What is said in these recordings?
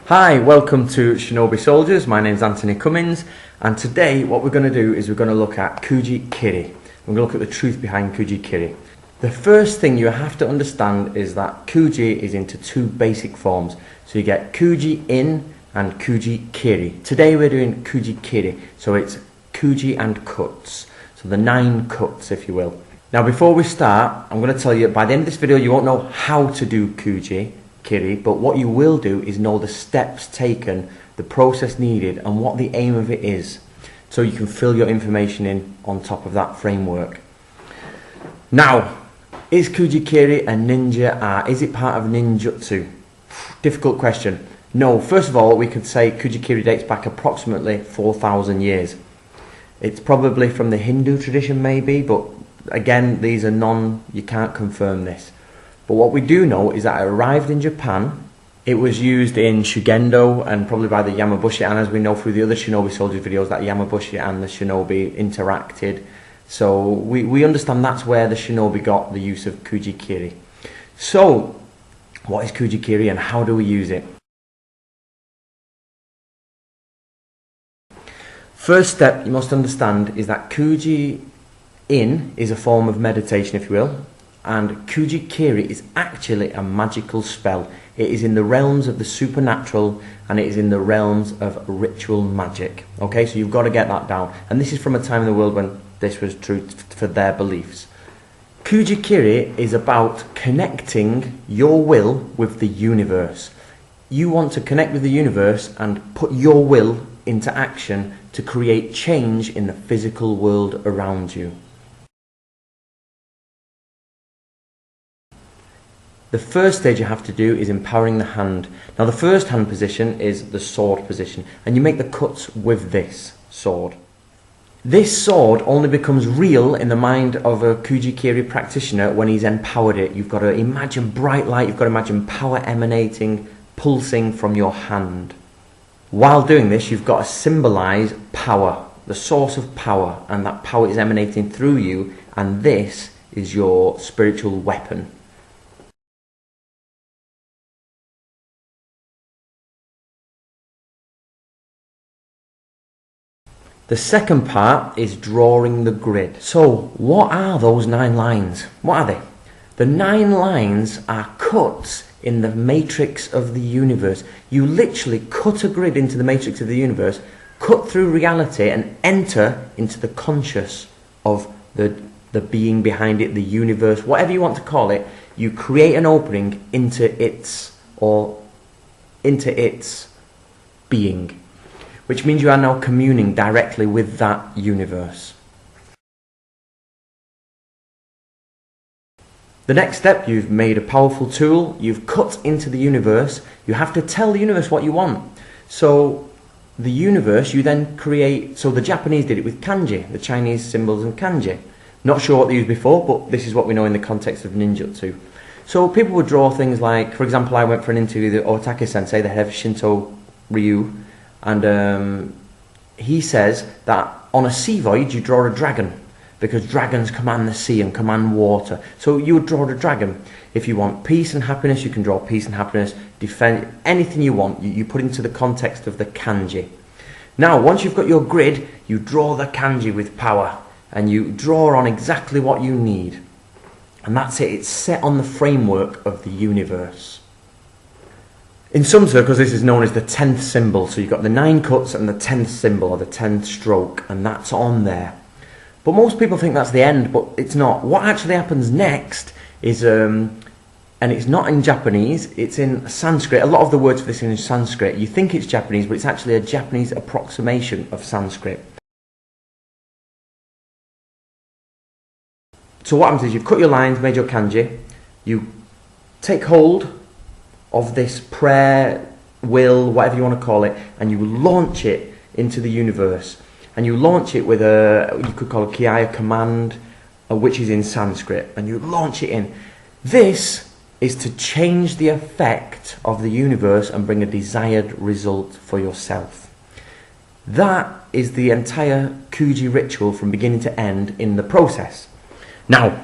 Hi, welcome to Shinobi Soldiers. My name's Antony Cummins, and today what we're going to do is we're going to look at Kuji-kiri. We're going to look at the truth behind Kuji-kiri. The first thing you have to understand is that Kuji is into two basic forms. So you get Kuji-in and Kuji-kiri. Today we're doing Kuji-kiri, so it's Kuji and cuts. So the 9 cuts, if you will. Now before we start, I'm going to tell you, by the end of this video you won't know how to do Kuji-kiri, but what you will do is know the steps taken, the process needed, and what the aim of it is, so you can fill your information in on top of that framework. Now, is Kuji-kiri a ninja art? Is it part of ninjutsu? Difficult question. No, first of all, we could say Kuji-kiri dates back approximately 4,000 years. It's probably from the Hindu tradition maybe, but again, these are you can't confirm this. But what we do know is that it arrived in Japan. It was used in Shugendo and probably by the Yamabushi, and as we know through the other Shinobi Soldiers videos, that Yamabushi and the Shinobi interacted. So we understand that's where the Shinobi got the use of Kuji-kiri. So, what is Kuji-kiri and how do we use it? First step you must understand is that Kuji-in is a form of meditation, if you will. And Kuji-kiri is actually a magical spell. It is in the realms of the supernatural and it is in the realms of ritual magic. Okay, so you've got to get that down. And this is from a time in the world when this was true for their beliefs. Kuji-kiri is about connecting your will with the universe. You want to connect with the universe and put your will into action to create change in the physical world around you. The first stage you have to do is empowering the hand. Now the first hand position is the sword position, and you make the cuts with this sword. This sword only becomes real in the mind of a Kuji-kiri practitioner when he's empowered it. You've got to imagine bright light, you've got to imagine power emanating, pulsing from your hand. While doing this, you've got to symbolize power, the source of power, and that power is emanating through you, and this is your spiritual weapon. The second part is drawing the grid. So, what are those 9 lines? What are they? The 9 lines are cuts in the matrix of the universe. You literally cut a grid into the matrix of the universe, cut through reality and enter into the conscious of the being behind it, the universe, whatever you want to call it. You create an opening into its being, which means you are now communing directly with that universe. The next step, you've made a powerful tool, you've cut into the universe, you have to tell the universe what you want. So the universe, you then create, so the Japanese did it with Kanji, the Chinese symbols and Kanji. Not sure what they used before, but this is what we know in the context of ninjutsu. So people would draw things like, for example, I went for an interview with Otake Sensei, the head of Shinto Ryu, and he says that on a sea voyage you draw a dragon, because dragons command the sea and command water. So you would draw a dragon. If you want peace and happiness, you can draw peace and happiness, defend, anything you want, you put into the context of the kanji. Now, once you've got your grid, you draw the kanji with power, and you draw on exactly what you need. And that's it, it's set on the framework of the universe. In some circles, this is known as the 10th symbol. So you've got the 9 cuts and the 10th symbol, or the 10th stroke, and that's on there. But most people think that's the end, but it's not. What actually happens next is, and it's not in Japanese, it's in Sanskrit. A lot of the words for this are in Sanskrit. You think it's Japanese, but it's actually a Japanese approximation of Sanskrit. So what happens is you've cut your lines, made your kanji, you take hold of this prayer, will, whatever you want to call it, and you launch it into the universe. And you launch it with you could call it kiai, a command, which is in Sanskrit, and you launch it in. This is to change the effect of the universe and bring a desired result for yourself. That is the entire Kuji ritual from beginning to end in the process. Now,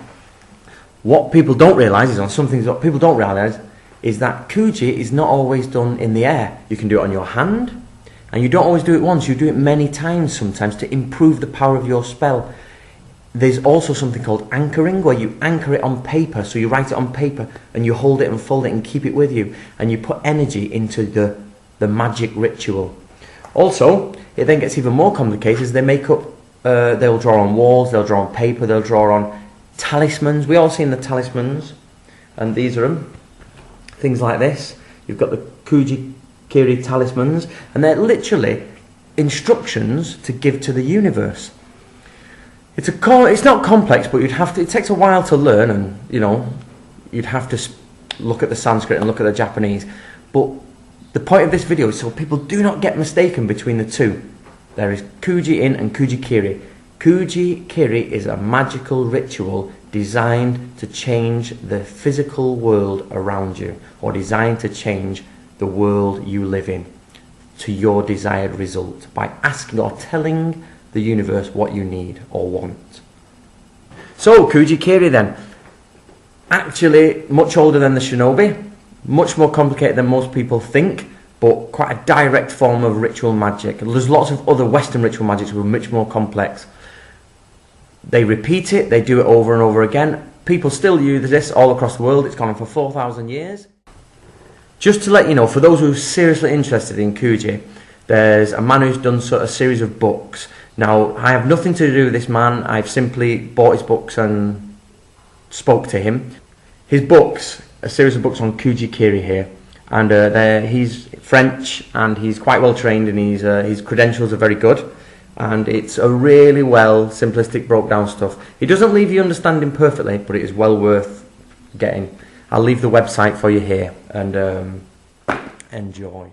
what people don't realise is, on some things what people don't realise, is that Kuji is not always done in the air. You can do it on your hand, and you don't always do it once, you do it many times sometimes to improve the power of your spell. There's also something called anchoring, where you anchor it on paper. So you write it on paper and you hold it and fold it and keep it with you, and you put energy into the magic ritual. Also, it then gets even more complicated as they make up, they'll draw on walls, they'll draw on paper, they'll draw on talismans. We all seen the talismans, and these are them. Things like this. You've got the Kuji-kiri talismans, and they're literally instructions to give to the universe. It's not complex, but it takes a while to learn, and you'd have to look at the Sanskrit and look at the Japanese. But the point of this video is so people do not get mistaken between the two. There is Kuji-in and Kuji-kiri. Kuji-kiri is a magical ritual designed to change the physical world around you, or designed to change the world you live in to your desired result by asking or telling the universe what you need or want. So, Kuji-kiri then. Actually, much older than the Shinobi, much more complicated than most people think, but quite a direct form of ritual magic. There's lots of other Western ritual magics which are much more complex. They repeat it, they do it over and over again. People still use this all across the world. It's gone on for 4,000 years. Just to let you know, for those who are seriously interested in Kuji, there's a man who's done a series of books. Now, I have nothing to do with this man. I've simply bought his books and spoke to him. His books, a series of books on Kuji-kiri here, and he's French and he's quite well trained, and his credentials are very good, and it's a really well simplistic, broke down stuff. He doesn't leave you understanding perfectly, but it is well worth getting. I'll leave the website for you here, and enjoy.